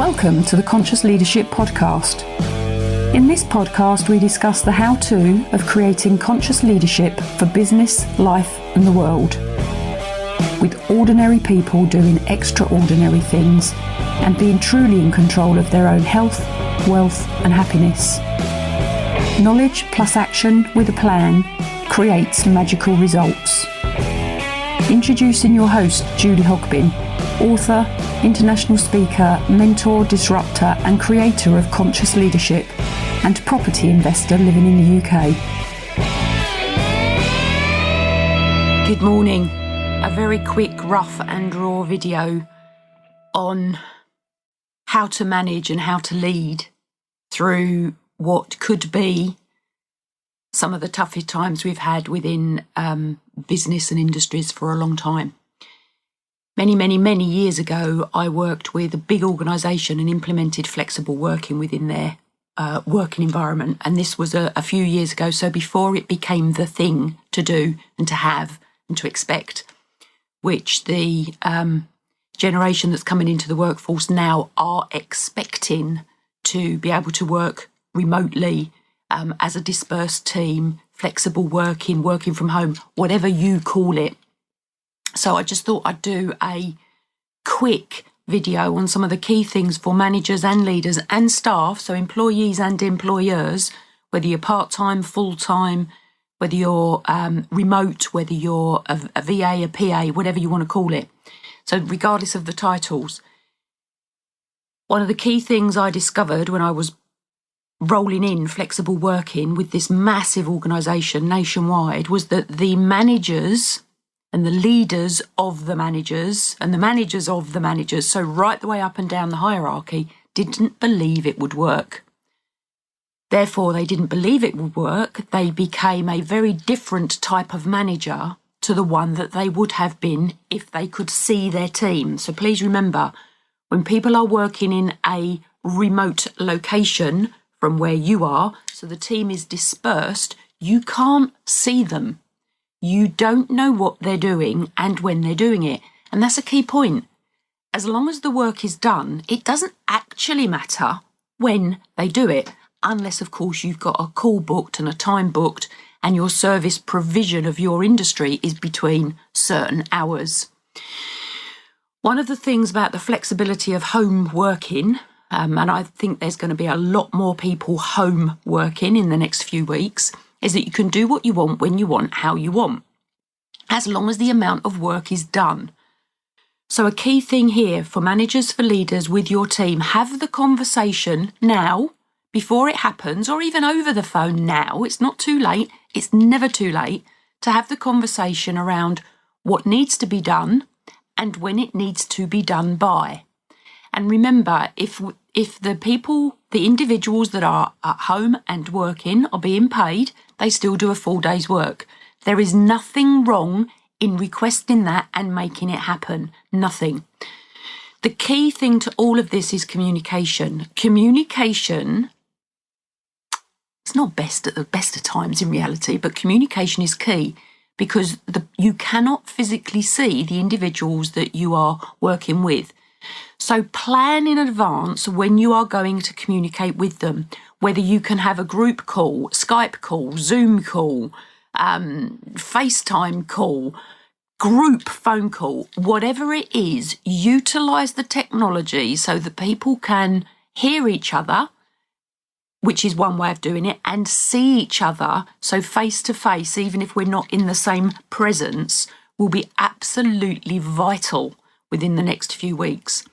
Welcome to the Conscious Leadership Podcast. In this podcast, we discuss the how-to of creating conscious leadership for business, life, and the world. With ordinary people doing extraordinary things and being truly in control of their own health, wealth, and happiness. Knowledge plus action with a plan creates magical results. Introducing your host, Julie Hogbin, author, international speaker, mentor, disruptor, and creator of conscious leadership, and property investor living in the UK. Good morning. A very quick, rough and raw video on how to manage and how to lead through what could be some of the toughest times we've had within business and industries for a long time. Many years ago, I worked with a big organisation and implemented flexible working within their working environment. And this was a few years ago, so before it became the thing to do and to have and to expect, which the generation that's coming into the workforce now are expecting to be able to work remotely as a dispersed team, flexible working, working from home, whatever you call it. So I just thought I'd do a quick video on some of the key things for managers and leaders and staff, so employees and employers, whether you're part-time, full-time, whether you're remote, whether you're a VA, a PA, whatever you want to call it. So regardless of the titles. One of the key things I discovered when I was rolling in flexible working with this massive organisation nationwide was that the managers and the leaders of the managers and the managers of the managers, so right the way up and down the hierarchy, didn't believe it would work. Therefore, they didn't believe it would work. They became a very different type of manager to the one that they would have been if they could see their team. So please remember, when people are working in a remote location from where you are, so the team is dispersed, you can't see them. You don't know what they're doing and when they're doing it. And that's a key point. As long as the work is done, it doesn't actually matter when they do it, unless, of course, you've got a call booked and a time booked and your service provision of your industry is between certain hours. One of the things about the flexibility of home working, and I think there's going to be a lot more people home working in the next few weeks, is that you can do what you want, when you want, how you want, as long as the amount of work is done. So a key thing here for managers, for leaders with your team, have the conversation now, before it happens, or even over the phone now. It's not too late. It's never too late to have the conversation around what needs to be done and when it needs to be done by. And remember, if the people, the individuals that are at home and working are being paid, they still do a full day's work. There is nothing wrong in requesting that and making it happen. Nothing. The key thing to all of this is communication. Communication, it's not best at the best of times in reality, but communication is key because you cannot physically see the individuals that you are working with. So plan in advance when you are going to communicate with them, whether you can have a group call, Skype call, Zoom call, FaceTime call, group phone call, whatever it is, utilise the technology so that people can hear each other, which is one way of doing it, and see each other. So face to face, even if we're not in the same presence, will be absolutely vital within the next few weeks.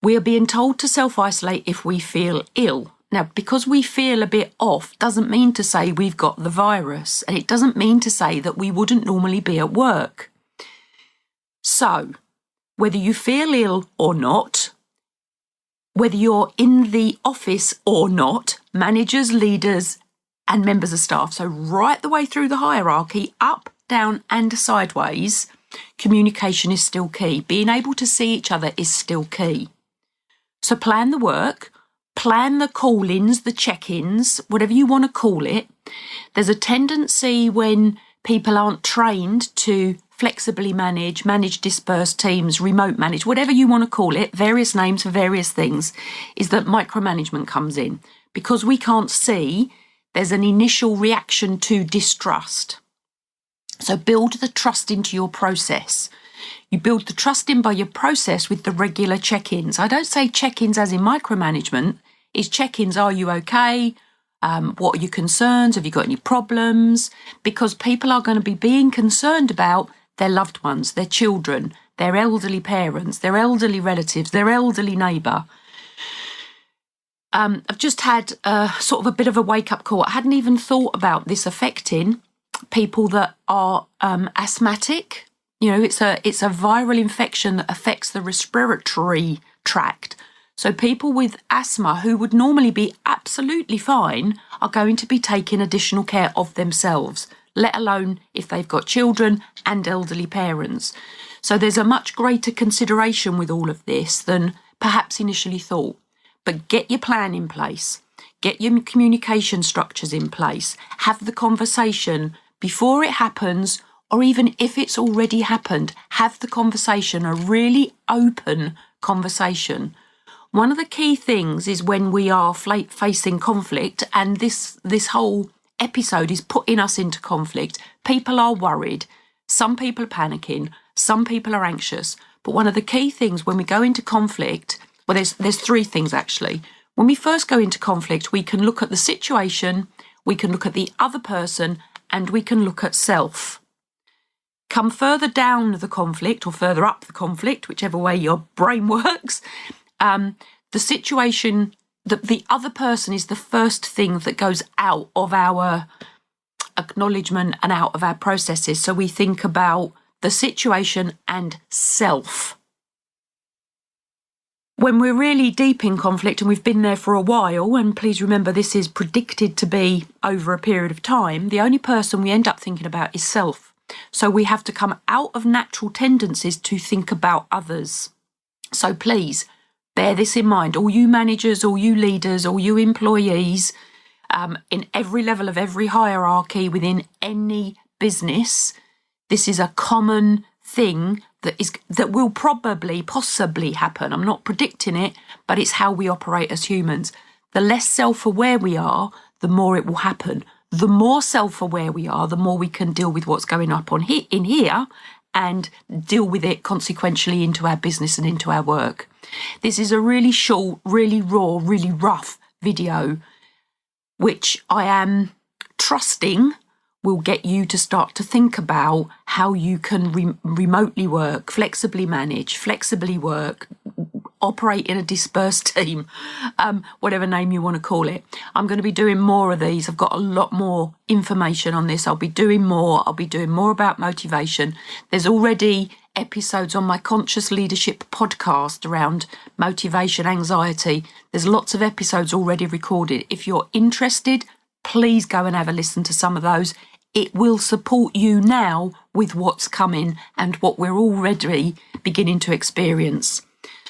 We are being told to self-isolate if we feel ill. Now, because we feel a bit off doesn't mean to say we've got the virus, and it doesn't mean to say that we wouldn't normally be at work. So, whether you feel ill or not, whether you're in the office or not, managers, leaders, and members of staff, so right the way through the hierarchy, up, down, and sideways, communication is still key. Being able to see each other is still key. So plan the work, plan the call-ins, the check-ins, whatever you want to call it. There's a tendency when people aren't trained to flexibly manage dispersed teams, remote manage, whatever you want to call it, various names for various things, is that micromanagement comes in. Because we can't see, there's an initial reaction to distrust. So build the trust into your process. You build the trust in by your process with the regular check-ins. I don't say check-ins as in micromanagement. It's check-ins, are you okay? What are your concerns? Have you got any problems? Because people are going to be being concerned about their loved ones, their children, their elderly parents, their elderly relatives, their elderly neighbour. I've just had sort of a bit of a wake-up call. I hadn't even thought about this affecting people that are asthmatic. You know, it's a viral infection that affects the respiratory tract. So people with asthma who would normally be absolutely fine are going to be taking additional care of themselves, let alone if they've got children and elderly parents. So there's a much greater consideration with all of this than perhaps initially thought. But get your plan in place, get your communication structures in place, have the conversation before it happens, or even if it's already happened, have the conversation, a really open conversation. One of the key things is when we are facing conflict, and this whole episode is putting us into conflict, people are worried, some people are panicking, some people are anxious. But one of the key things when we go into conflict, well, there's three things actually. When we first go into conflict, we can look at the situation, we can look at the other person, and we can look at self. Come further down the conflict or further up the conflict, whichever way your brain works, the situation, the other person is the first thing that goes out of our acknowledgement and out of our processes. So we think about the situation and self. When we're really deep in conflict and we've been there for a while, and please remember this is predicted to be over a period of time, the only person we end up thinking about is self. So we have to come out of natural tendencies to think about others. So please bear this in mind, all you managers, all you leaders, all you employees, in every level of every hierarchy within any business, this is a common thing that will possibly happen. I'm not predicting it, but it's how we operate as humans. The less self-aware we are, the more it will happen. The more self-aware we are, the more we can deal with what's going up in here and deal with it consequentially into our business and into our work. This is a really short, really raw, really rough video, which I am trusting will get you to start to think about how you can remotely work, flexibly manage, flexibly work, operate in a dispersed team, whatever name you want to call it. I'm going to be doing more of these. I've got a lot more information on this. I'll be doing more about motivation. There's already episodes on my Conscious Leadership podcast around motivation, anxiety. There's lots of episodes already recorded. If you're interested, please go and have a listen to some of those. It will support you now with what's coming and what we're already beginning to experience.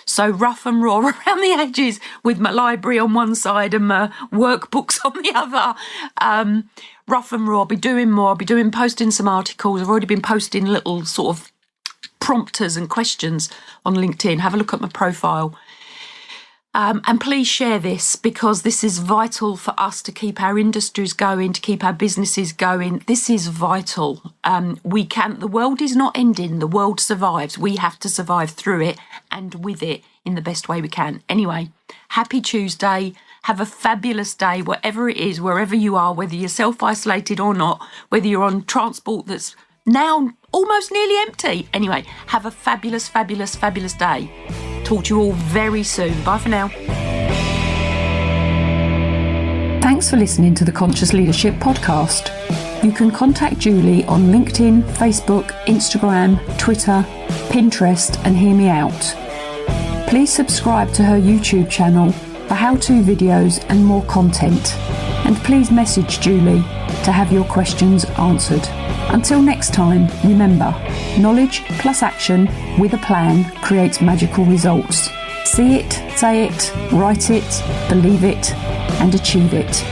So rough and raw around the edges with my library on one side and my workbooks on the other. Rough and raw, I'll be doing more. I'll be posting some articles. I've already been posting little sort of prompters and questions on LinkedIn. Have a look at my profile. And please share this, because this is vital for us to keep our industries going, to keep our businesses going. This is vital. The world is not ending. The world survives. We have to survive through it and with it in the best way we can. Anyway, happy Tuesday. Have a fabulous day, whatever it is, wherever you are, whether you're self-isolated or not, whether you're on transport that's now almost nearly empty. Anyway, have a fabulous, fabulous, fabulous day. Talk to you all very soon. Bye for now. Thanks for listening to the Conscious Leadership Podcast. You can contact Julie on LinkedIn, Facebook, Instagram, Twitter, Pinterest, and hear me out. Please subscribe to her YouTube channel for how-to videos and more content. And please message Julie to have your questions answered. Until next time, remember, knowledge plus action with a plan creates magical results. See it, say it, write it, believe it, and achieve it.